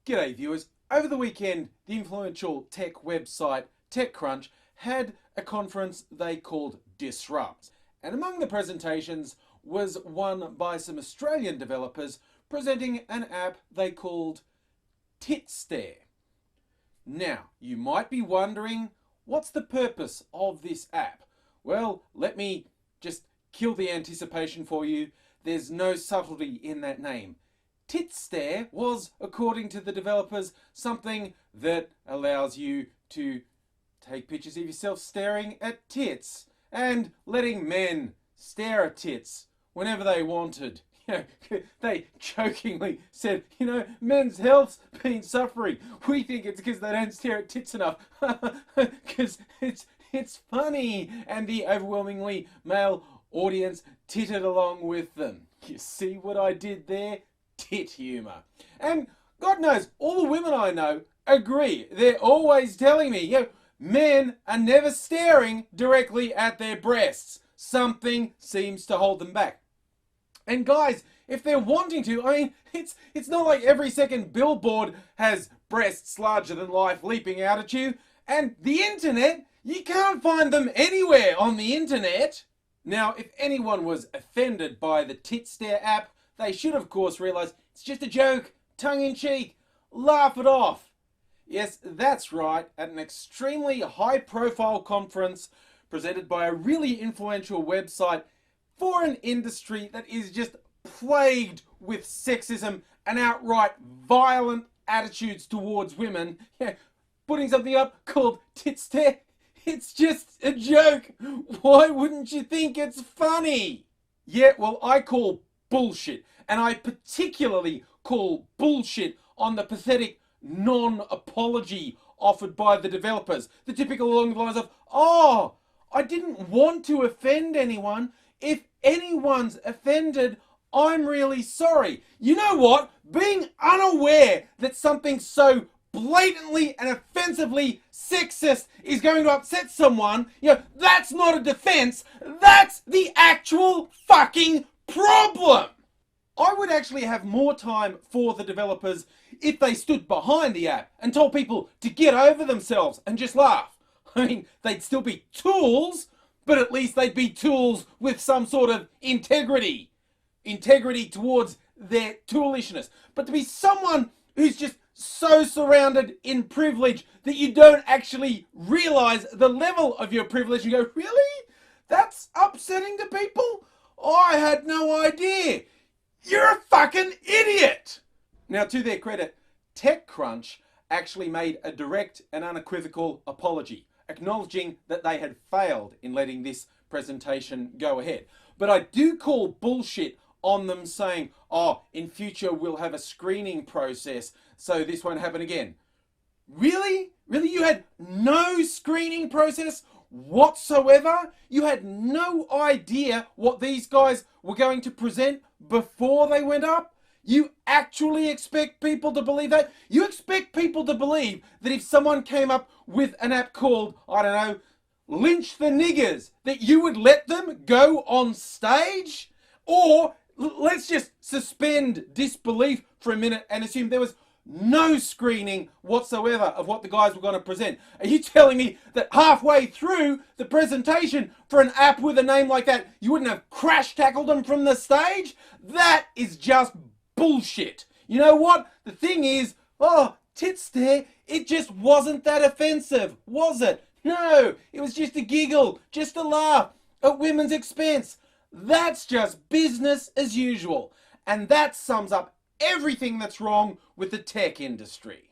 G'day viewers. Over the weekend, the influential tech website TechCrunch had a conference they called Disrupt. And among the presentations was one by some Australian developers presenting an app they called TitStare. Now, you might be wondering, what's the purpose of this app? Well, let me just kill the anticipation for you. There's no subtlety in that name. TitStare was, according to the developers, something that allows you to take pictures of yourself staring at tits and letting men stare at tits whenever they wanted. They jokingly said, men's health's been suffering. We think it's because they don't stare at tits enough. Because it's funny. And the overwhelmingly male audience tittered along with them. You see what I did there? Tit humour. And God knows, all the women I know agree. They're always telling me, men are never staring directly at their breasts. Something seems to hold them back. And guys, if they're wanting to, it's not like every second billboard has breasts larger than life leaping out at you. And the internet, you can't find them anywhere on the internet. Now, if anyone was offended by the TitStare app, they should, of course, realise it's just a joke, tongue-in-cheek, laugh it off. Yes, that's right, at an extremely high-profile conference presented by a really influential website for an industry that is just plagued with sexism and outright violent attitudes towards women, putting something up called TitStare, it's just a joke. Why wouldn't you think it's funny? Yeah, well, I call bullshit. And I particularly call bullshit on the pathetic non-apology offered by the developers. The typical along the lines of, I didn't want to offend anyone. If anyone's offended, I'm really sorry. You know what? Being unaware that something so blatantly and offensively sexist is going to upset someone, that's not a defense. That's the actual fucking problem. I would actually have more time for the developers if they stood behind the app and told people to get over themselves and just laugh. They'd still be tools, but at least they'd be tools with some sort of integrity. Integrity towards their toolishness. But to be someone who's just so surrounded in privilege that you don't actually realise the level of your privilege and go, really? That's upsetting to people? I had no idea. You're a fucking idiot! Now, to their credit, TechCrunch actually made a direct and unequivocal apology, acknowledging that they had failed in letting this presentation go ahead. But I do call bullshit on them saying, in future we'll have a screening process so this won't happen again. Really? Really? You had no screening process whatsoever? You had no idea what these guys were going to present before they went up? You actually expect people to believe that? You expect people to believe that if someone came up with an app called, Lynch the Niggers, that you would let them go on stage? Or let's just suspend disbelief for a minute and assume there was no screening whatsoever of what the guys were going to present. Are you telling me that halfway through the presentation for an app with a name like that, you wouldn't have crash tackled them from the stage? That is just bullshit. You know what? The thing is, TitStare, it just wasn't that offensive, was it? No, it was just a giggle, just a laugh at women's expense. That's just business as usual. And that sums up everything that's wrong with the tech industry.